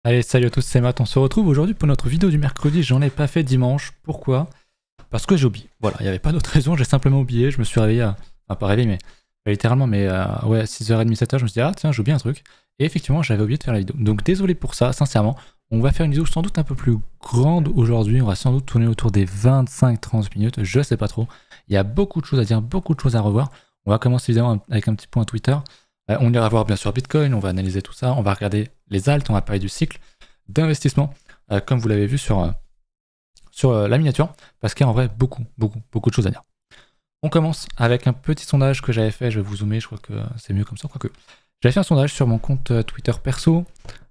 Allez, salut à tous, c'est Matt. On se retrouve aujourd'hui pour notre vidéo du mercredi. J'en ai pas fait dimanche. Pourquoi? Parce que j'ai oublié. Voilà, il n'y avait pas d'autre raison, j'ai simplement oublié. Je me suis réveillé enfin, pas réveillé, mais littéralement, mais ouais, 6h30, 7h. Je me suis dit, ah tiens, j'ai oublié un truc. Et effectivement, j'avais oublié de faire la vidéo. Donc désolé pour ça, sincèrement. On va faire une vidéo sans doute un peu plus grande aujourd'hui. On va sans doute tourner autour des 25-30 minutes. Je sais pas trop. Il y a beaucoup de choses à dire, beaucoup de choses à revoir. On va commencer évidemment avec un petit point Twitter. On ira voir bien sûr Bitcoin, on va analyser tout ça, on va regarder les alts, on va parler du cycle d'investissement, comme vous l'avez vu sur la miniature, parce qu'il y a en vrai beaucoup de choses à dire. On commence avec un petit sondage que j'avais fait, je vais vous zoomer, je crois que c'est mieux comme ça, quoique. J'avais fait un sondage sur mon compte Twitter perso.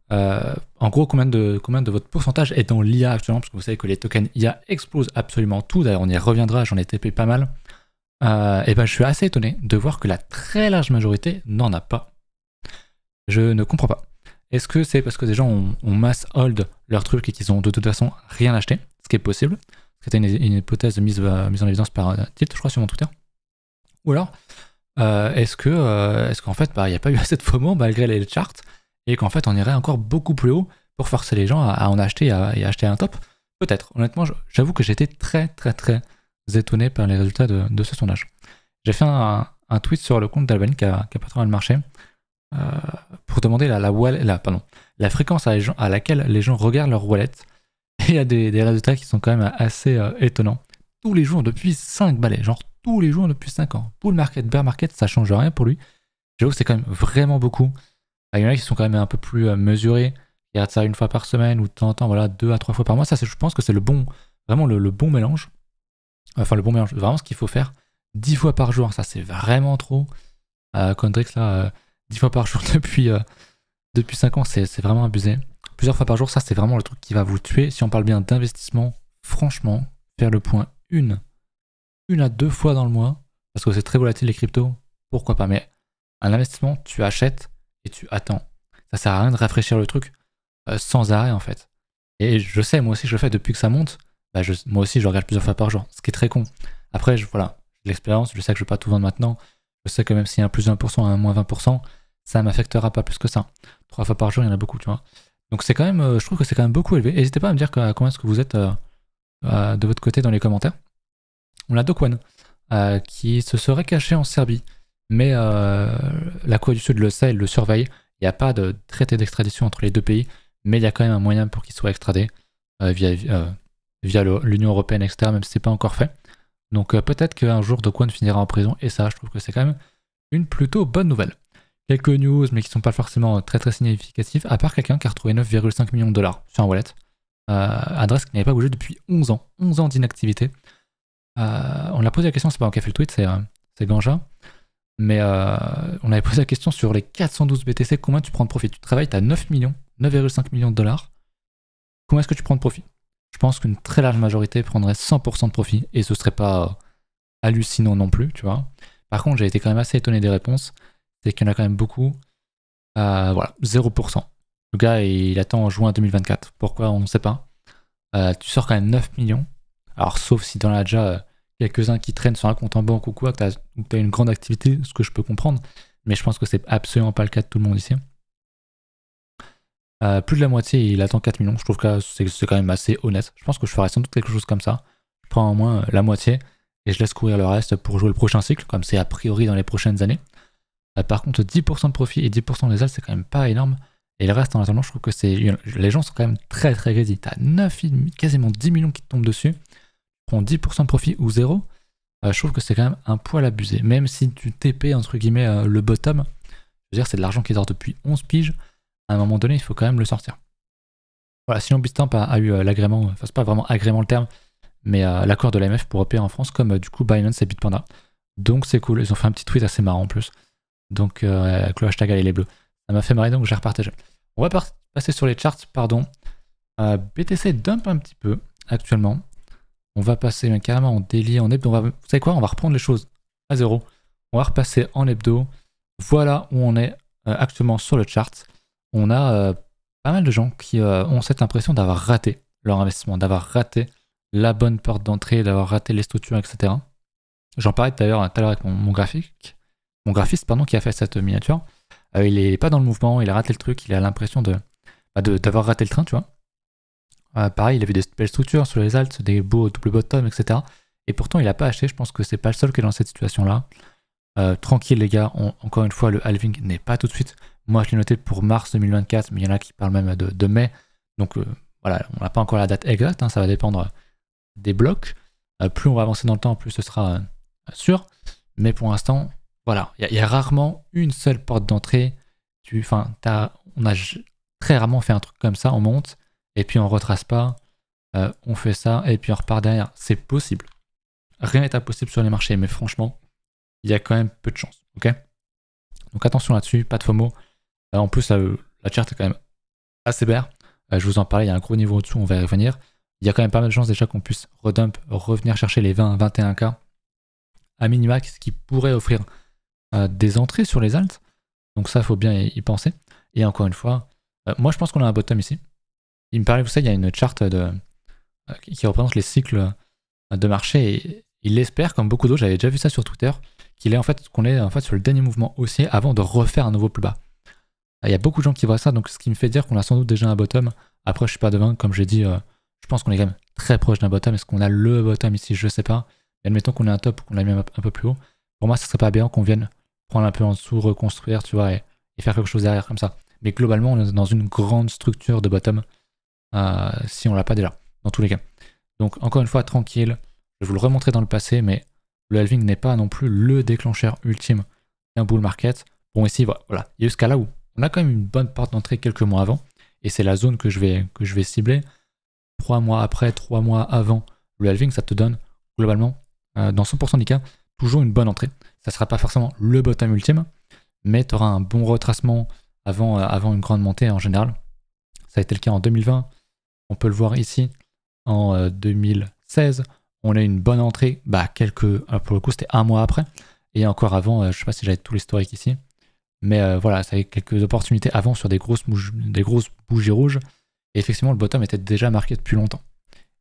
En gros, combien de votre pourcentage est dans l'IA actuellement, parce que vous savez que les tokens IA explosent absolument tout, d'ailleurs on y reviendra, j'en ai TP pas mal. Et ben je suis assez étonné de voir que la très large majorité n'en a pas. Je ne comprends pas. Est-ce que c'est parce que des gens ont mass hold leur truc et qu'ils ont de toute façon rien acheté, ce qui est possible? C'était une hypothèse mise en évidence par Tilt, je crois, sur mon Twitter. Ou alors, est-ce qu'en fait, il n'y a pas eu assez de FOMO malgré les charts et qu'en fait, on irait encore beaucoup plus haut pour forcer les gens à en acheter et à acheter un top? Peut-être. Honnêtement, j'avoue que j'étais très étonné par les résultats de ce sondage. J'ai fait un tweet sur le compte d'Albany qui a pas trop mal marché pour demander la fréquence à laquelle les gens regardent leur wallet. Et il y a des résultats qui sont quand même assez étonnants. Tous les jours depuis 5 balais, genre tous les jours depuis 5 ans. Bull market, bear market, ça change rien pour lui. J'avoue que c'est quand même vraiment beaucoup. Il y en a qui sont quand même un peu plus mesurés. Ils regardent ça une fois par semaine ou de temps en temps, voilà, 2 à 3 fois par mois. Ça, je pense que c'est vraiment le bon mélange. Enfin, le bon mélange, vraiment ce qu'il faut faire. 10 fois par jour, ça c'est vraiment trop. Condrix, là, 10 fois par jour depuis 5 ans, c'est vraiment abusé. Plusieurs fois par jour, ça c'est vraiment le truc qui va vous tuer. Si on parle bien d'investissement, franchement, faire le point une à 2 fois dans le mois, parce que c'est très volatile les cryptos, pourquoi pas. Mais un investissement, tu achètes et tu attends. Ça sert à rien de rafraîchir le truc sans arrêt en fait. Et je sais, moi aussi je le fais depuis que ça monte. Moi aussi je regarde plusieurs fois par jour, ce qui est très con. Après, voilà, j'ai l'expérience, je sais que je ne vais pas tout vendre maintenant. Je sais que même s'il y a un plus 1%, un moins 20%, ça ne m'affectera pas plus que ça. 3 fois par jour, il y en a beaucoup, tu vois. Donc c'est quand même, je trouve que c'est quand même beaucoup élevé. N'hésitez pas à me dire combien est-ce que vous êtes de votre côté dans les commentaires. On a Dokwan qui se serait caché en Serbie, mais la Corée du Sud le sait, elle le surveille. Il n'y a pas de traité d'extradition entre les deux pays, mais il y a quand même un moyen pour qu'il soit extradé via l'Union Européenne, etc., même si c'est pas encore fait. Donc peut-être qu'un jour Dokwan finira en prison, et ça, je trouve que c'est quand même une plutôt bonne nouvelle. Quelques news, mais qui ne sont pas forcément très significatives, à part quelqu'un qui a retrouvé 9,5 millions de dollars sur un wallet. Adresse qui n'avait pas bougé depuis 11 ans. 11 ans d'inactivité. On l'a posé la question, c'est pas moi qui a fait le tweet, c'est Ganja. Mais on avait posé la question sur les 412 BTC, combien tu prends de profit? Tu travailles, tu as 9 millions, 9,5 millions de dollars. Comment est-ce que tu prends de profit? Je pense qu'une très large majorité prendrait 100% de profit, et ce serait pas hallucinant non plus, tu vois. Par contre, j'ai été quand même assez étonné des réponses. C'est qu'il y en a quand même beaucoup. Voilà, 0%. Le gars, il attend en juin 2024. Pourquoi? On ne sait pas. Tu sors quand même 9 millions. Alors, sauf si t'en as déjà quelques-uns qui traînent sur un compte en banque ou quoi, que tu as une grande activité, ce que je peux comprendre. Mais je pense que c'est absolument pas le cas de tout le monde ici. Plus de la moitié, il attend 4 millions. Je trouve que c'est quand même assez honnête. Je pense que je ferais sans doute quelque chose comme ça. Je prends au moins la moitié et je laisse courir le reste pour jouer le prochain cycle, comme c'est a priori dans les prochaines années. Par contre, 10% de profit et 10% des ailes, c'est quand même pas énorme. Et le reste, en attendant, je trouve que les gens sont quand même très greedy. T'as 9,5, quasiment 10 millions qui te tombent dessus. Tu prends 10% de profit ou 0. Je trouve que c'est quand même un poil abusé. Même si tu TP, entre guillemets, le bottom, je veux dire, c'est de l'argent qui dort depuis 11 piges. À un moment donné, il faut quand même le sortir. Voilà, sinon Bitstamp a eu l'agrément, enfin c'est pas vraiment agrément le terme, mais l'accord de l'AMF pour opérer en France, comme du coup Binance et Bitpanda. Donc c'est cool, ils ont fait un petit tweet assez marrant en plus. Donc avec le hashtag allez les bleus. Ça m'a fait marrer, donc j'ai repartagé. On va passer sur les charts, pardon. BTC dump un petit peu actuellement. On va passer carrément en daily, en hebdo. Vous savez quoi? On va reprendre les choses à zéro. On va repasser en hebdo. Voilà où on est actuellement sur le chart. On a pas mal de gens qui ont cette impression d'avoir raté leur investissement, d'avoir raté la bonne porte d'entrée, d'avoir raté les structures, etc. J'en parlais d'ailleurs tout à l'heure avec mon graphiste qui a fait cette miniature. Il est pas dans le mouvement, il a raté le truc, il a l'impression d'avoir raté le train, tu vois. Pareil, il avait des belles structures sur les alts, des beaux double bottom, etc. Et pourtant, il n'a pas acheté. Je pense que c'est pas le seul qui est dans cette situation-là. Tranquille, les gars. Encore une fois, le halving n'est pas tout de suite. Moi, je l'ai noté pour mars 2024, mais il y en a qui parlent même de mai. Donc voilà, on n'a pas encore la date exacte. Hein, ça va dépendre des blocs. Plus on va avancer dans le temps, plus ce sera sûr. Mais pour l'instant, voilà, il y a rarement une seule porte d'entrée. On a très rarement fait un truc comme ça. On monte et puis on retrace pas. On fait ça et puis on repart derrière. C'est possible. Rien n'est impossible sur les marchés, mais franchement, il y a quand même peu de chance. Ok. Donc attention là-dessus, pas de FOMO. En plus, la chart est quand même assez belle. Je vous en parlais, il y a un gros niveau au-dessous, on va y revenir. Il y a quand même pas mal de chances déjà qu'on puisse redump, revenir chercher les 20-21K à minima, ce qui pourrait offrir des entrées sur les alts. Donc ça, il faut bien y penser. Et encore une fois, moi je pense qu'on a un bottom ici. Il me paraît, vous savez, il y a une charte qui représente les cycles de marché et il espère, comme beaucoup d'autres, j'avais déjà vu ça sur Twitter, qu'on est en fait sur le dernier mouvement haussier avant de refaire un nouveau plus bas. Il y a beaucoup de gens qui voient ça, donc ce qui me fait dire qu'on a sans doute déjà un bottom. Après, je suis pas devin, comme j'ai dit, je pense qu'on est quand même très proche d'un bottom. Est-ce qu'on a le bottom ici? Je sais pas. Mais admettons qu'on ait un top ou qu'on l'a mis un peu plus haut. Pour moi, ce serait pas bien qu'on vienne prendre un peu en dessous, reconstruire, tu vois, et faire quelque chose derrière comme ça. Mais globalement, on est dans une grande structure de bottom si on l'a pas déjà, dans tous les cas. Donc, encore une fois, tranquille. Je vais vous le remontrer dans le passé, mais le halving n'est pas non plus le déclencheur ultime d'un bull market. Bon, ici, voilà, il y a eu ce cas-là où on a quand même une bonne porte d'entrée quelques mois avant, et c'est la zone que je vais cibler. 3 mois après, 3 mois avant le halving, ça te donne globalement, dans 100% des cas, toujours une bonne entrée. Ça ne sera pas forcément le bottom ultime, mais tu auras un bon retracement avant une grande montée en général. Ça a été le cas en 2020, on peut le voir ici en 2016. On a une bonne entrée, pour le coup c'était un mois après, et encore avant, je ne sais pas si j'avais tout l'historique ici, mais voilà, ça a eu quelques opportunités avant sur des grosses bougies rouges, et effectivement le bottom était déjà marqué depuis longtemps.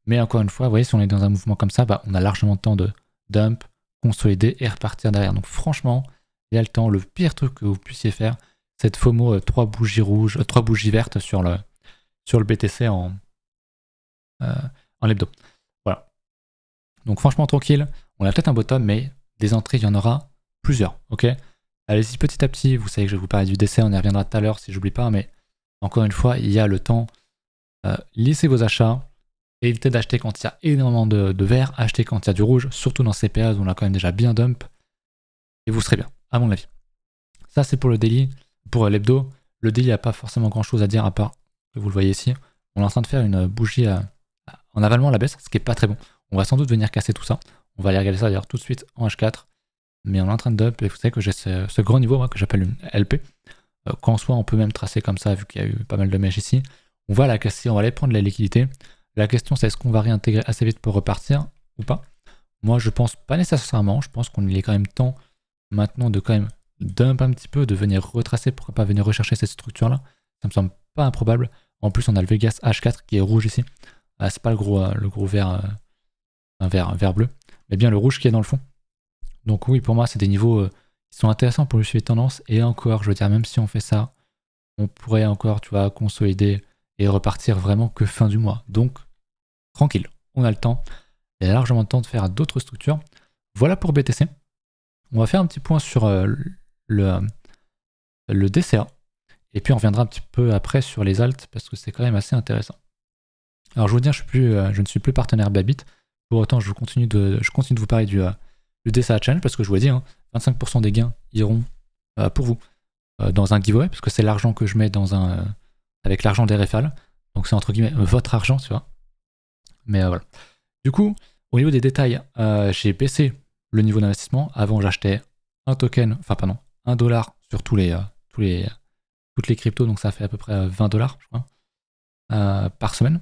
Mais encore une fois, vous voyez, si on est dans un mouvement comme ça, on a largement le temps de dump, consolider et repartir derrière. Donc franchement, il y a le temps. Le pire truc que vous puissiez faire, c'est de FOMO 3 bougies rouges, 3 bougies vertes sur le BTC en hebdo. Voilà. Donc franchement tranquille, on a peut-être un bottom, mais des entrées, il y en aura plusieurs. Ok. Allez-y petit à petit, vous savez que je vais vous parler du décès, on y reviendra tout à l'heure si j'oublie pas, mais encore une fois, il y a le temps. Lissez vos achats, évitez d'acheter quand il y a énormément de vert, achetez quand il y a du rouge, surtout dans ces périodes où on a quand même déjà bien dump, et vous serez bien, à mon avis. Ça c'est pour le daily. Pour l'hebdo, le daily, il n'y a pas forcément grand chose à dire à part que vous le voyez ici. On est en train de faire une bougie en avalement à la baisse, ce qui est pas très bon. On va sans doute venir casser tout ça. On va aller regarder ça d'ailleurs tout de suite en H4. Mais on est en train de dump et vous savez que j'ai ce grand niveau moi, que j'appelle une LP. Qu'en soit on peut même tracer comme ça vu qu'il y a eu pas mal de mèches ici. On va la casser, on va aller prendre la liquidité. La question c'est est-ce qu'on va réintégrer assez vite pour repartir ou pas? Moi je pense pas nécessairement, je pense qu'il est quand même temps maintenant de quand même dump un petit peu, de venir retracer, pourquoi pas venir rechercher cette structure là. Ça me semble pas improbable. En plus on a le Vegas H4 qui est rouge ici. C'est pas le gros vert, un vert bleu, mais bien le rouge qui est dans le fond. Donc oui, pour moi c'est des niveaux qui sont intéressants pour le suivi de tendance, et encore, je veux dire, même si on fait ça, on pourrait encore, tu vois, consolider et repartir vraiment que fin du mois. Donc, tranquille, on a le temps. Il y a largement le temps de faire d'autres structures. Voilà pour BTC. On va faire un petit point sur le DCA. Et puis on reviendra un petit peu après sur les alts, parce que c'est quand même assez intéressant. Alors je vous dis, je ne suis plus partenaire Bybit. Pour autant, je continue de vous parler du DCA Challenge, parce que je vous l'ai dit, 25% des gains iront pour vous dans un giveaway, parce que c'est l'argent que je mets avec l'argent des RFL. Donc c'est entre guillemets votre argent, tu vois. Mais voilà. Du coup, au niveau des détails, j'ai baissé le niveau d'investissement. Avant, j'achetais un token, enfin pardon, $1 sur toutes les cryptos, donc ça fait à peu près $20, je crois, par semaine.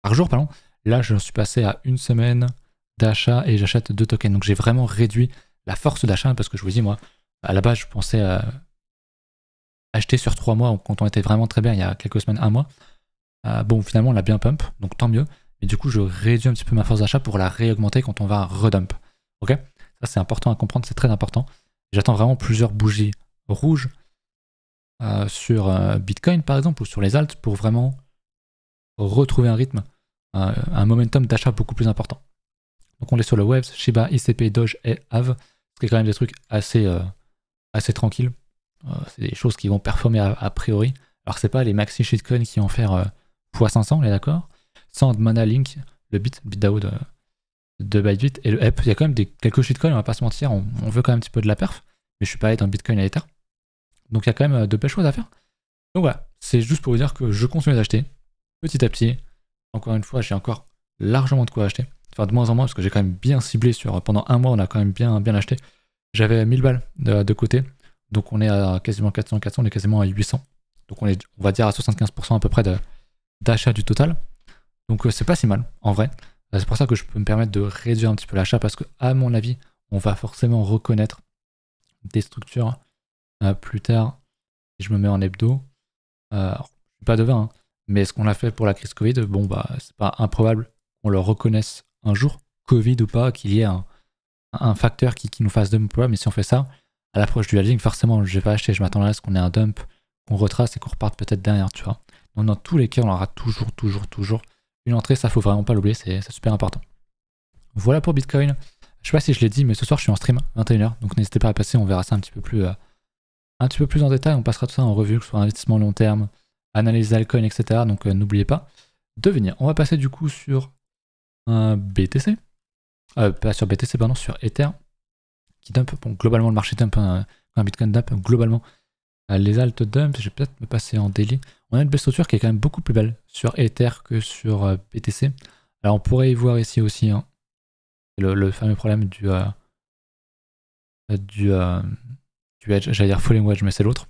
Par jour, pardon. Là, je suis passé à une semaine d'achat et j'achète 2 tokens. Donc j'ai vraiment réduit la force d'achat, parce que je vous dis, moi, à la base, je pensais acheter sur 3 mois quand on était vraiment très bien il y a quelques semaines, un mois. Bon, finalement, on a bien pump, donc tant mieux. Mais du coup, je réduis un petit peu ma force d'achat pour la réaugmenter quand on va redump. Ok? Ça, c'est important à comprendre, c'est très important. J'attends vraiment plusieurs bougies rouges sur Bitcoin par exemple ou sur les alts pour vraiment retrouver un rythme, un momentum d'achat beaucoup plus important. Donc on est sur le Waves, Shiba, ICP, Doge et Aave, ce qui est quand même des trucs assez tranquilles. C'est des choses qui vont performer a priori. Alors c'est pas les maxi shitcoins qui vont faire x500, on est d'accord. Sand, Mana, Link, le BitDAO de Bybit et le EP. Il y a quand même quelques shitcoins, on va pas se mentir, on veut quand même un petit peu de la perf, mais je suis pas allé dans Bitcoin et Ether. Donc il y a quand même de belles choses à faire. Donc voilà, c'est juste pour vous dire que je continue d'acheter petit à petit. Encore une fois, j'ai encore largement de quoi acheter. Enfin de moins en moins parce que j'ai quand même bien ciblé sur pendant un mois, on a quand même bien acheté. J'avais 1000 balles de côté, donc on est à quasiment 400, on est quasiment à 800. Donc on va dire à 75% à peu près d'achat du total. Donc c'est pas si mal en vrai. C'est pour ça que je peux me permettre de réduire un petit peu l'achat parce que à mon avis, on va forcément reconnaître des structures plus tard. Si je me mets en hebdo, je suis pas devin, hein, mais ce qu'on a fait pour la crise Covid, bon bah c'est pas improbable qu'on le reconnaisse un jour, Covid ou pas, qu'il y ait un facteur qui nous fasse dump, mais si on fait ça, à l'approche du halving, forcément je vais pas acheter, je m'attendrai à ce qu'on ait un dump, qu'on retrace et qu'on reparte peut-être derrière, tu vois. Donc dans tous les cas, on aura toujours une entrée, ça faut vraiment pas l'oublier, c'est super important. Voilà pour Bitcoin. Je sais pas si je l'ai dit, mais ce soir je suis en stream, 21h, donc n'hésitez pas à passer, on verra ça un petit peu plus en détail, on passera tout ça en revue, que ce soit investissement long terme, analyse d'alcool, etc. Donc n'oubliez pas de venir. On va passer du coup sur un BTC, pas sur BTC, pardon, sur Ether, qui dump, bon, globalement le marché dump, un Bitcoin dump, globalement les alt dump, je vais peut-être me passer en daily. On a une belle structure qui est quand même beaucoup plus belle sur Ether que sur BTC. Alors on pourrait y voir ici aussi hein, le fameux problème du edge, j'allais dire falling wedge, mais c'est l'autre.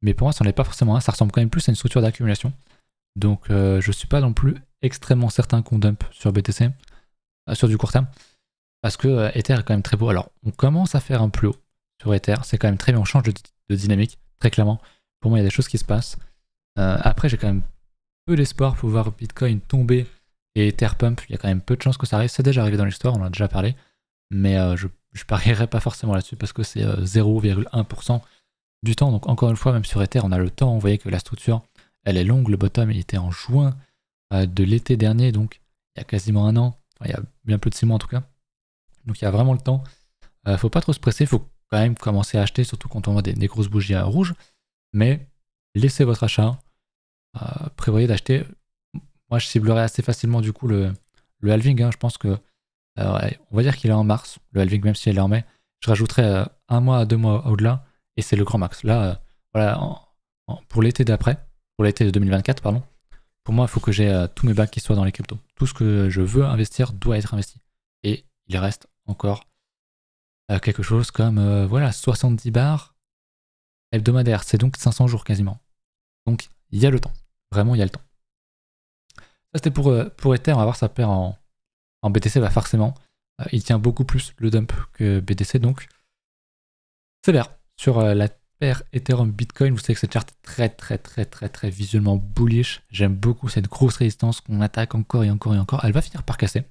Mais pour moi, ça n'en est pas forcément un, ça ressemble quand même plus à une structure d'accumulation. Donc je suis pas non plus extrêmement certain qu'on dump sur BTC, sur du court terme, parce que Ether est quand même très beau. Alors on commence à faire un plus haut sur Ether, c'est quand même très bien, on change de dynamique, très clairement. Pour moi, il y a des choses qui se passent. Après, j'ai quand même peu d'espoir pour voir Bitcoin tomber et Ether pump. Il y a quand même peu de chances que ça arrive. C'est déjà arrivé dans l'histoire, on en a déjà parlé. Mais je parierais pas forcément là-dessus parce que c'est 0,1% du temps. Donc encore une fois, même sur Ether, on a le temps. Vous voyez que la structure, elle est longue. Le bottom, il était en juin de l'été dernier, donc il y a quasiment un an. Enfin, il y a bien plus de 6 mois en tout cas. Donc il y a vraiment le temps. Faut pas trop se presser, faut quand même commencer à acheter, surtout quand on voit des grosses bougies rouges. Mais laissez votre achat. Prévoyez d'acheter. Moi, je ciblerai assez facilement du coup le halving. Hein. Je pense que on va dire qu'il est en mars, le halving, même si elle est en mai. Je rajouterai 1 mois à 2 mois au-delà, et c'est le grand max. Là, voilà, pour l'été d'après, pour l'été de 2024, pardon, pour moi, il faut que j'ai tous mes bacs qui soient dans les cryptos. Tout ce que je veux investir doit être investi. Et il reste encore quelque chose comme voilà, 70 bars hebdomadaires. C'est donc 500 jours quasiment. Donc, il y a le temps. Vraiment, il y a le temps. Ça, c'était pour Ether. On va voir ça perd en BTC, bah forcément. Il tient beaucoup plus le dump que BTC, donc c'est vert. Sur la paire Ethereum Bitcoin, vous savez que cette charte est très visuellement bullish. J'aime beaucoup cette grosse résistance qu'on attaque encore et encore et encore. Elle va finir par casser,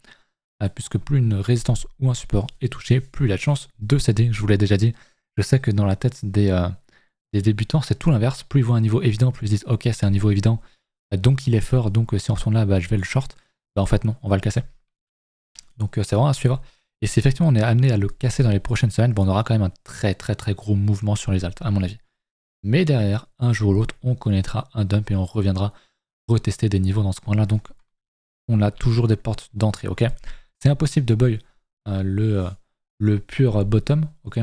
puisque plus une résistance ou un support est touché, plus il a de chance de céder. Je vous l'ai déjà dit. Je sais que dans la tête des débutants, c'est tout l'inverse. Plus ils voient un niveau évident, plus ils disent ok, c'est un niveau évident, donc il est fort, donc si on se là, bah, je vais le short. Bah en fait non, on va le casser. Donc c'est vraiment à suivre. Et si effectivement on est amené à le casser dans les prochaines semaines, bon, on aura quand même un très gros mouvement sur les alts, à mon avis. Mais derrière, un jour ou l'autre, on connaîtra un dump et on reviendra retester des niveaux dans ce coin-là. Donc on a toujours des portes d'entrée, ok. C'est impossible de buy le pur bottom, ok.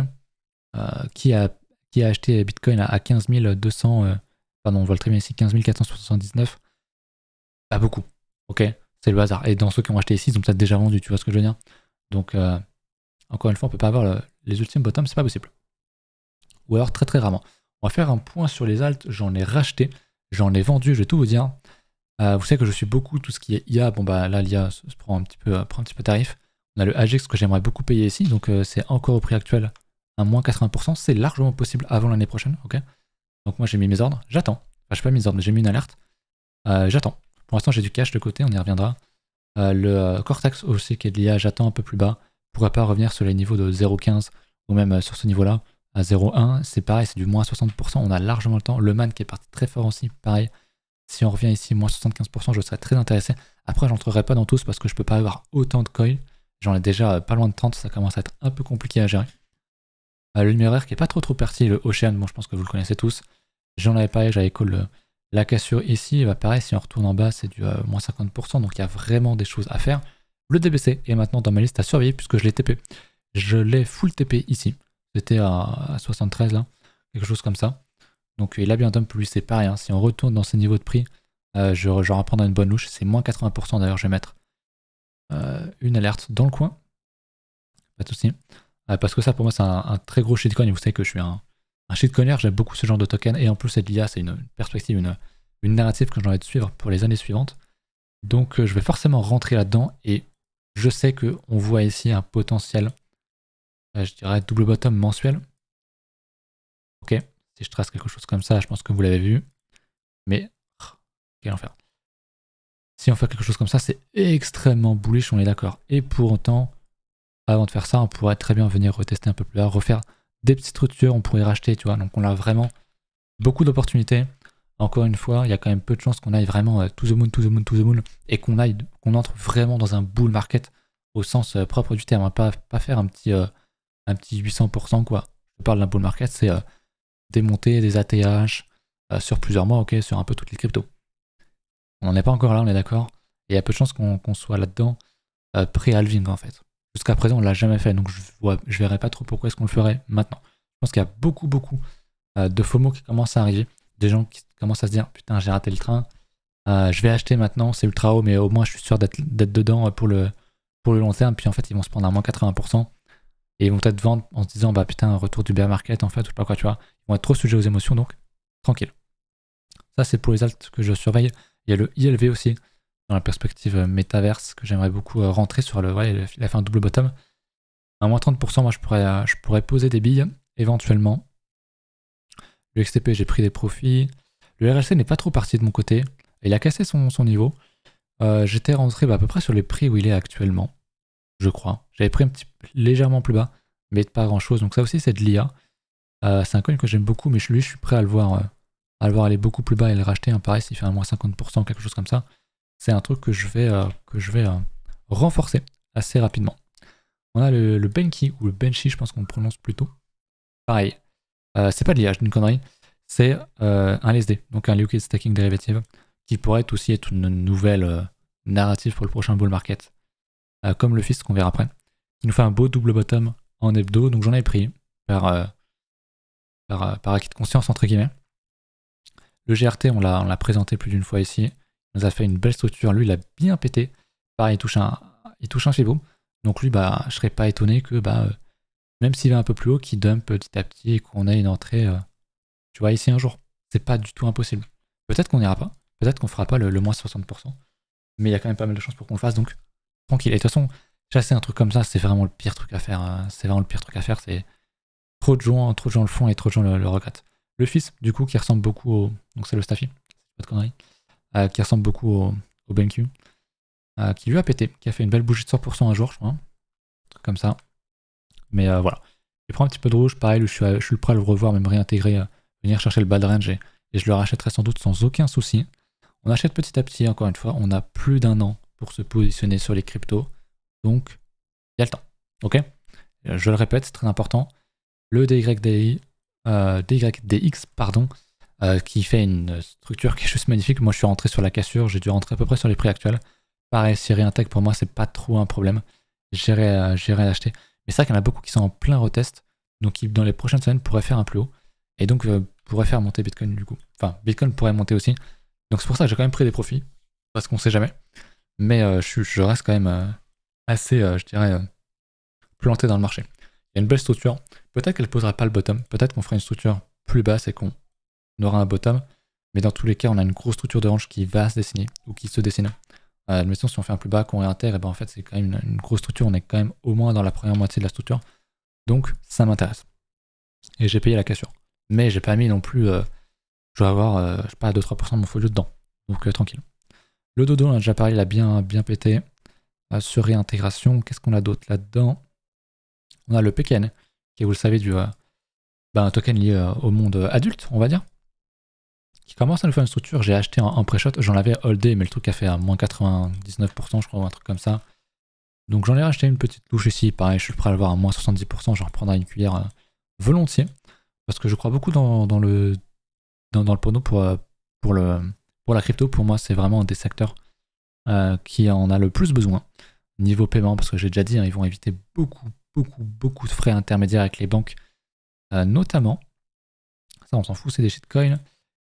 Qui a acheté Bitcoin à 15 200, pardon, on voit le très bien ici, 15 479, pas beaucoup, ok. C'est le hasard. Et dans ceux qui ont acheté ici, ils ont peut-être déjà vendu, tu vois ce que je veux dire. Donc, encore une fois, on peut pas avoir les ultimes bottoms, c'est pas possible. Ou alors très rarement. On va faire un point sur les alts. J'en ai racheté, j'en ai vendu, je vais tout vous dire. Vous savez que je suis beaucoup tout ce qui est IA. Bon bah là, l'IA se prend un petit peu tarif. On a le AGX que j'aimerais beaucoup payer ici, donc c'est encore au prix actuel à moins 80%. C'est largement possible avant l'année prochaine, ok. Donc moi j'ai mis mes ordres, j'attends. Enfin, je n'ai pas mis mes ordres, mais j'ai mis une alerte. J'attends. Pour l'instant, j'ai du cash de côté, on y reviendra. Le Cortex aussi qui est de l'IA, j'attends un peu plus bas. Pourquoi pas revenir sur les niveaux de 0,15 ou même sur ce niveau-là. à 0,1. C'est pareil, c'est du moins 60%. On a largement le temps. Le man qui est parti très fort aussi, pareil. Si on revient ici, moins 75%, je serais très intéressé. Après, j'entrerai pas dans tous parce que je peux pas avoir autant de coils. J'en ai déjà pas loin de 30, ça commence à être un peu compliqué à gérer. Le numéraire qui est pas trop parti, le Ocean, bon, je pense que vous le connaissez tous. J'en avais parlé, j'avais call la cassure ici. Bah, pareil, si on retourne en bas, c'est du moins 50%. Donc il y a vraiment des choses à faire. Le DBC est maintenant dans ma liste à surveiller puisque je l'ai TP. Je l'ai full TP ici. C'était à 73 là, quelque chose comme ça. Donc il a bien dump, lui c'est pareil. Hein. Si on retourne dans ces niveaux de prix, je vais en prendre une bonne louche. C'est moins 80% d'ailleurs, je vais mettre une alerte dans le coin. Pas de souci. Parce que ça pour moi c'est un très gros shitcoin. Et vous savez que je suis un shitcoiner, j'aime beaucoup ce genre de token. Et en plus cette l'IA, c'est une perspective, une narrative que j'ai envie de suivre pour les années suivantes. Donc je vais forcément rentrer là-dedans. Et je sais qu'on voit ici un potentiel, je dirais double bottom mensuel. Ok, si je trace quelque chose comme ça, je pense que vous l'avez vu. Mais, quel enfer. Si on fait quelque chose comme ça, c'est extrêmement bullish, on est d'accord. Et pour autant, avant de faire ça, on pourrait très bien venir retester un peu plus bas, refaire des petites structures, on pourrait racheter, tu vois. Donc on a vraiment beaucoup d'opportunités. Encore une fois, il y a quand même peu de chances qu'on aille vraiment to the moon, et qu'on entre vraiment dans un bull market au sens propre du terme. Hein. Pas faire un petit 800%, quoi. Je parle d'un bull market, c'est des montées, des ATH sur plusieurs mois, ok, sur un peu toutes les cryptos. On n'en est pas encore là, on est d'accord. Et il y a peu de chances qu'on soit là-dedans pré-halving en fait. Jusqu'à présent, on l'a jamais fait, donc je verrai pas trop pourquoi est-ce qu'on le ferait maintenant. Je pense qu'il y a beaucoup de FOMO qui commencent à arriver. Des gens qui commencent à se dire putain, j'ai raté le train, je vais acheter maintenant, c'est ultra haut, mais au moins je suis sûr d'être dedans pour le long terme. Puis en fait, ils vont se prendre à moins 80%. Et ils vont peut-être vendre en se disant bah putain, retour du bear market en fait, ou je sais pas quoi, tu vois. Ils vont être trop sujets aux émotions, donc tranquille. Ça, c'est pour les alts que je surveille. Il y a le ILV aussi, dans la perspective métaverse, que j'aimerais beaucoup rentrer sur le. Ouais, il a fait un double bottom. À moins 30%, moi, je pourrais poser des billes, éventuellement. Le XTP, j'ai pris des profits. Le RLC n'est pas trop parti de mon côté. Il a cassé son niveau. J'étais rentré à peu près sur les prix où il est actuellement, je crois. J'avais pris un petit légèrement plus bas, mais pas grand-chose. Donc ça aussi, c'est de l'IA. C'est un coin que j'aime beaucoup, mais lui, je suis prêt à le voir aller beaucoup plus bas et le racheter. Hein, pareil, s'il fait un moins 50%, quelque chose comme ça, c'est un truc que je vais renforcer assez rapidement. On a le Benki, ou le Benchi, je pense qu'on le prononce plutôt. Pareil, c'est pas de l'IA, j'ai une connerie. C'est un LSD, donc un Liquid Staking Derivative, qui pourrait aussi être une nouvelle narrative pour le prochain bull market. Comme le Fist qu'on verra après. Qui nous fait un beau double bottom en hebdo, donc j'en ai pris par acquis de conscience, entre guillemets. Le GRT, on l'a présenté plus d'une fois ici. Il nous a fait une belle structure. Lui, il a bien pété. Pareil, il touche un Fibo. Donc lui, bah, je serais pas étonné que, même s'il va un peu plus haut, qu'il dump petit à petit et qu'on ait une entrée, tu vois, ici un jour. C'est pas du tout impossible. Peut-être qu'on n'ira pas. Peut-être qu'on fera pas le moins 60%. Mais il y a quand même pas mal de chances pour qu'on le fasse. Donc, tranquille. Et de toute façon, chasser un truc comme ça, c'est vraiment le pire truc à faire. C'est vraiment le pire truc à faire. C'est trop de gens le font et trop de gens le regrettent. Le fils, du coup, qui ressemble beaucoup au. Donc, c'est le Staffy, pas de conneries. Qui ressemble beaucoup au BenQ. Qui lui a pété, qui a fait une belle bougie de 100% un jour, je crois. Un truc comme ça. Mais voilà. Je prends un petit peu de rouge, pareil, je suis prêt à le revoir, même réintégrer, venir chercher le bad range et je le rachèterai sans doute sans aucun souci. On achète petit à petit, encore une fois, on a plus d'un an pour se positionner sur les cryptos. Donc, il y a le temps. Ok? Je le répète, c'est très important. Le DYDX, pardon, qui fait une structure qui est juste magnifique. Moi, je suis rentré sur la cassure, j'ai dû rentrer à peu près sur les prix actuels. Pareil, si réintègre, pour moi, c'est pas trop un problème. J'irai l'acheter. Mais c'est vrai qu'il y en a beaucoup qui sont en plein retest, donc qui, dans les prochaines semaines, pourraient faire un plus haut. Et donc, pourraient faire monter Bitcoin, du coup. Enfin, Bitcoin pourrait monter aussi. Donc, c'est pour ça que j'ai quand même pris des profits, parce qu'on sait jamais. Mais je reste quand même assez, je dirais, planté dans le marché. Il y a une belle structure. Peut-être qu'elle ne posera pas le bottom. Peut-être qu'on fera une structure plus basse et qu'on aura un bottom. Mais dans tous les cas, on a une grosse structure de range qui va se dessiner ou qui se dessine. Admettons, si on fait un plus bas, qu'on réintègre, et ben en fait, c'est quand même une grosse structure. On est quand même au moins dans la première moitié de la structure. Donc, ça m'intéresse. Et j'ai payé la cassure. Mais j'ai pas mis non plus. Je dois avoir, je sais pas, 2-3% de mon folio dedans. Donc, tranquille. Le dodo, on a déjà parlé, il a bien pété. Sur réintégration, qu'est-ce qu'on a d'autre là-dedans? On a le PKN, qui est, vous le savez, un token lié au monde adulte, on va dire, qui commence à nous faire une structure. J'ai acheté en pré-shot, j'en avais holdé, mais le truc a fait à moins 99%, je crois, ou un truc comme ça. Donc j'en ai racheté une petite touche ici, pareil, je suis prêt à le voir à moins 70%, j'en reprendrai une cuillère volontiers, parce que je crois beaucoup dans le prono pour la crypto. Pour moi, c'est vraiment un des secteurs qui en a le plus besoin. Niveau paiement, parce que j'ai déjà dit, hein, ils vont éviter beaucoup de frais intermédiaires avec les banques, notamment. Ça, on s'en fout, c'est des shitcoins.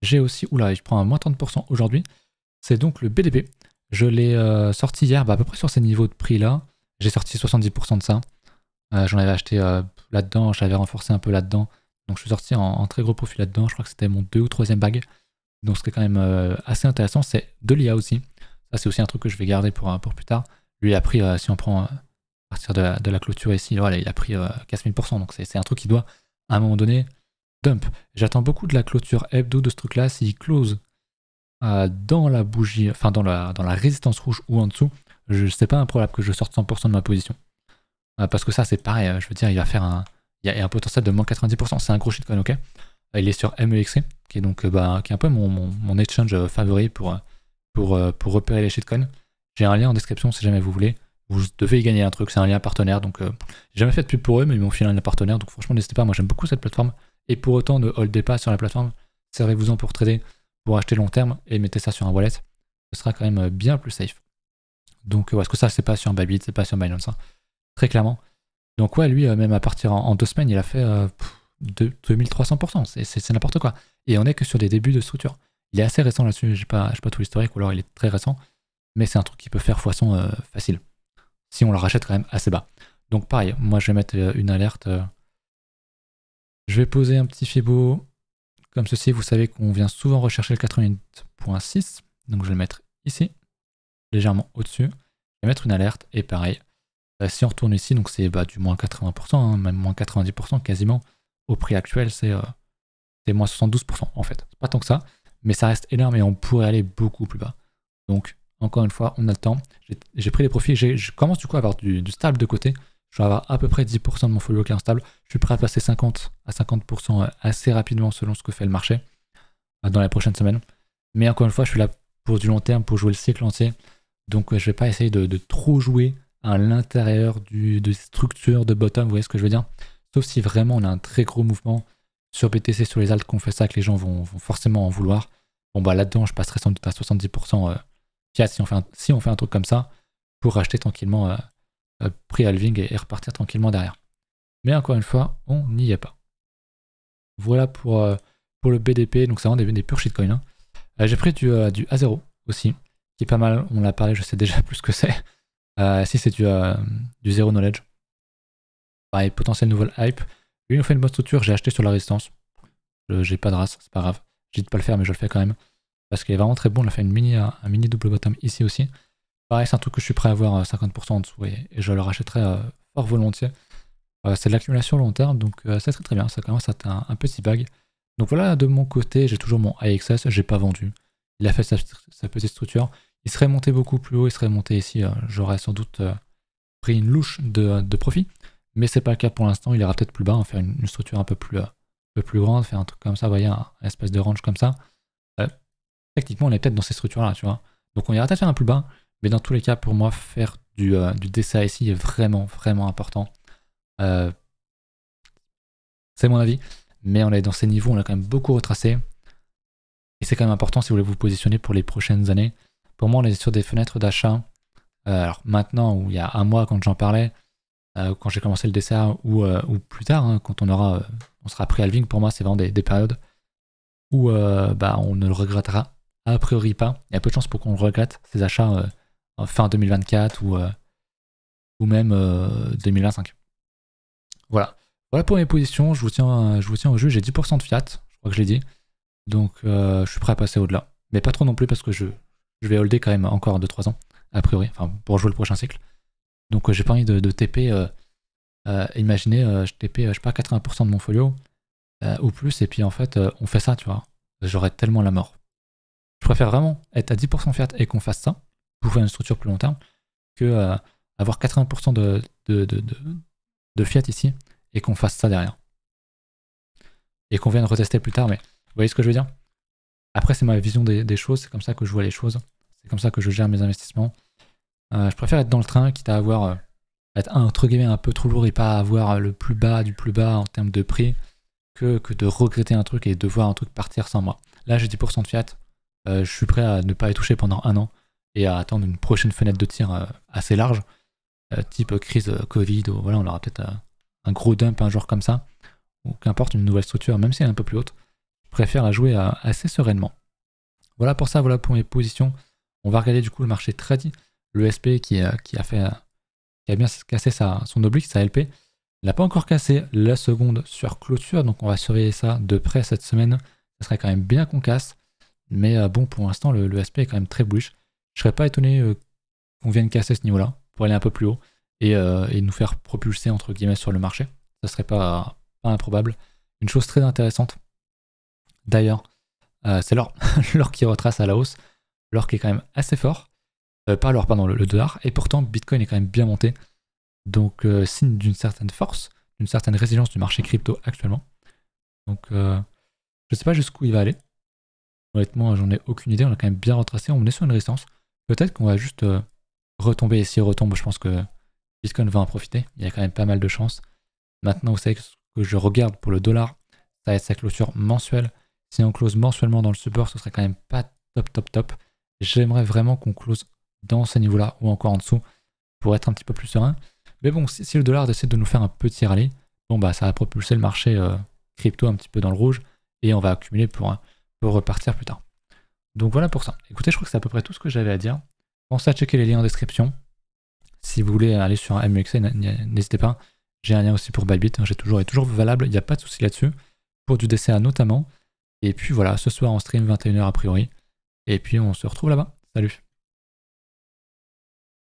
J'ai aussi, oula, je prends à moins 30% aujourd'hui. C'est donc le BDP. Je l'ai sorti hier, à peu près sur ces niveaux de prix là. J'ai sorti 70% de ça. J'en avais acheté là-dedans, j'avais renforcé un peu là-dedans. Donc je suis sorti en très gros profit là-dedans. Je crois que c'était mon 2 ou 3e bag. Donc ce qui est quand même assez intéressant, c'est de l'IA aussi. Ça, c'est aussi un truc que je vais garder pour plus tard. Lui, il a pris, si on prend à partir de la clôture ici, voilà, il a pris 15 000%. Donc c'est un truc qui doit, à un moment donné, dump. J'attends beaucoup de la clôture hebdo de ce truc-là. S'il close dans la bougie, enfin dans la résistance rouge ou en dessous, c'est pas improbable que je sorte 100% de ma position. Parce que ça, c'est pareil. Je veux dire, il va faire il y a un potentiel de moins 90%. C'est un gros shitcoin, ok. Il est sur MEXC, qui est donc qui est un peu mon exchange favori pour repérer les shitcoins. J'ai un lien en description si jamais vous voulez. Vous devez y gagner un truc, c'est un lien partenaire. Donc, j'ai jamais fait de pub pour eux, mais ils m'ont filé un lien partenaire. Donc, franchement, n'hésitez pas. Moi, j'aime beaucoup cette plateforme. Et pour autant, ne holdez pas sur la plateforme. Servez-vous-en pour trader, pour acheter long terme et mettez ça sur un wallet. Ce sera quand même bien plus safe. Donc, parce que ça, c'est pas sur Bybit, c'est pas sur Binance, hein, très clairement. Donc, ouais, lui, même à partir en 2 semaines, il a fait 2300%. C'est n'importe quoi. Et on est que sur des débuts de structure. Il est assez récent là-dessus, j'ai pas tout l'historique, ou alors il est très récent. Mais c'est un truc qui peut faire x100 facile. Si on le rachète quand même assez bas. Donc, pareil, moi, je vais mettre une alerte. Je vais poser un petit Fibo comme ceci. Vous savez qu'on vient souvent rechercher le 88.6. Donc je vais le mettre ici, légèrement au-dessus. Je vais mettre une alerte et pareil. Si on retourne ici, donc c'est du moins 80%, hein, même moins 90% quasiment. Au prix actuel, c'est moins 72% en fait. C'est pas tant que ça, mais ça reste énorme et on pourrait aller beaucoup plus bas. Donc encore une fois, on a le temps. J'ai pris les profits. Je commence du coup à avoir du stable de côté. Je vais avoir à peu près 10% de mon folio qui est instable. Je suis prêt à passer 50 à 50% assez rapidement selon ce que fait le marché dans les prochaines semaines. Mais encore une fois, je suis là pour du long terme, pour jouer le cycle entier. Donc je vais pas essayer de trop jouer à l'intérieur de structure de bottom, vous voyez ce que je veux dire? Sauf si vraiment on a un très gros mouvement sur BTC, sur les alts qu'on fait ça, que les gens vont forcément en vouloir. Bon bah là-dedans, je passerai sans doute à 70% fiat si on fait un truc comme ça, pour racheter tranquillement pré-halving et repartir tranquillement derrière. Mais encore une fois, on n'y est pas. Voilà pour le BDP, donc c'est vraiment des purs shitcoins. Hein. J'ai pris du A0 aussi, qui est pas mal, on l'a parlé, je sais déjà plus ce que c'est. Si c'est du zero knowledge. Pareil, potentiel nouvelle hype. Lui, il nous fait une bonne structure, j'ai acheté sur la résistance. J'ai pas de race, c'est pas grave. J'ai dit de pas le faire, mais je le fais quand même. Parce qu'il est vraiment très bon, on a fait un mini double bottom ici aussi. Pareil, c'est un truc que je suis prêt à avoir 50% en dessous et je le rachèterai fort volontiers. C'est de l'accumulation long terme, donc c'est très bien. Ça commence à être un petit bag. Donc voilà, de mon côté, j'ai toujours mon AXS, j'ai pas vendu. Il a fait sa petite structure. Il serait monté beaucoup plus haut, il serait monté ici. J'aurais sans doute pris une louche de profit. Mais c'est pas le cas pour l'instant. Il ira peut-être plus bas, hein, faire une structure un peu plus grande, faire un truc comme ça, vous voyez, un espèce de range comme ça. Techniquement, on est peut-être dans ces structures-là, tu vois. Donc on ira peut-être faire un plus bas. Mais dans tous les cas, pour moi, faire du DCA ici est vraiment, vraiment important. C'est mon avis. Mais on est dans ces niveaux, on a quand même beaucoup retracé. Et c'est quand même important si vous voulez vous positionner pour les prochaines années. Pour moi, on est sur des fenêtres d'achat. Alors maintenant, ou il y a un mois quand j'en parlais, quand j'ai commencé le DCA, ou plus tard, hein, quand on sera pré-halving, pour moi, c'est vraiment des périodes où on ne le regrettera a priori pas. Il y a peu de chances pour qu'on regrette ces achats en fin 2024 ou même 2025. Voilà. Voilà pour mes positions. Je vous tiens au jeu. J'ai 10% de fiat, je crois que je l'ai dit. Donc je suis prêt à passer au-delà. Mais pas trop non plus parce que je vais holder quand même encore 2-3 ans, a priori, enfin pour jouer le prochain cycle. Donc j'ai pas envie de TP. Imaginez, je TP, je sais pas, 80% de mon folio ou plus, et puis en fait, on fait ça, tu vois. J'aurais tellement la mort. Je préfère vraiment être à 10% fiat et qu'on fasse ça, pour faire une structure plus long terme, que avoir 80% de fiat ici et qu'on fasse ça derrière. et qu'on vienne retester plus tard. Mais vous voyez ce que je veux dire? Après, c'est ma vision des choses, c'est comme ça que je vois les choses, c'est comme ça que je gère mes investissements. Je préfère être dans le train, quitte à avoir être entre guillemets un peu trop lourd et pas avoir le plus bas du plus bas en termes de prix que de regretter un truc et de voir un truc partir sans moi. Là, j'ai 10% de fiat, je suis prêt à ne pas y toucher pendant 1 an et à attendre une prochaine fenêtre de tir assez large, type crise Covid, ou voilà, on aura peut-être un gros dump un jour comme ça, ou qu'importe, une nouvelle structure, même si elle est un peu plus haute. Je préfère la jouer assez sereinement. Voilà pour ça, voilà pour mes positions. On va regarder du coup le marché tradi, le SP qui a bien cassé son oblique, sa LP. Il n'a pas encore cassé la seconde sur clôture, donc on va surveiller ça de près cette semaine. Ça serait quand même bien qu'on casse, mais bon, pour l'instant, le SP est quand même très bullish. Je serais pas étonné qu'on vienne casser ce niveau-là pour aller un peu plus haut et nous faire propulser entre guillemets sur le marché. Ça serait pas improbable. Une chose très intéressante, d'ailleurs, c'est l'or. L'or qui retrace à la hausse, l'or qui est quand même assez fort. Pas l'or, pardon, le dollar, et pourtant Bitcoin est quand même bien monté. Donc signe d'une certaine force, d'une certaine résilience du marché crypto actuellement. Donc je sais pas jusqu'où il va aller. Honnêtement, j'en ai aucune idée, on a quand même bien retracé, on est sur une résistance. Peut-être qu'on va juste retomber, et s'il retombe, je pense que Bitcoin va en profiter. Il y a quand même pas mal de chances. Maintenant, vous savez que ce que je regarde pour le dollar, ça va être sa clôture mensuelle. Si on close mensuellement dans le support, ce serait quand même pas top. J'aimerais vraiment qu'on close dans ces niveaux-là ou encore en dessous pour être un petit peu plus serein. Mais bon, si le dollar décide de nous faire un petit rallye, bon bah ça va propulser le marché crypto un petit peu dans le rouge et on va accumuler pour repartir plus tard. Donc voilà pour ça. Écoutez, je crois que c'est à peu près tout ce que j'avais à dire. Pensez à checker les liens en description. Si vous voulez aller sur MUXA, n'hésitez pas. J'ai un lien aussi pour Bybit, j'ai toujours valable, il n'y a pas de souci là-dessus. Pour du DCA notamment. Et puis voilà, ce soir en stream 21h a priori. Et puis on se retrouve là-bas. Salut!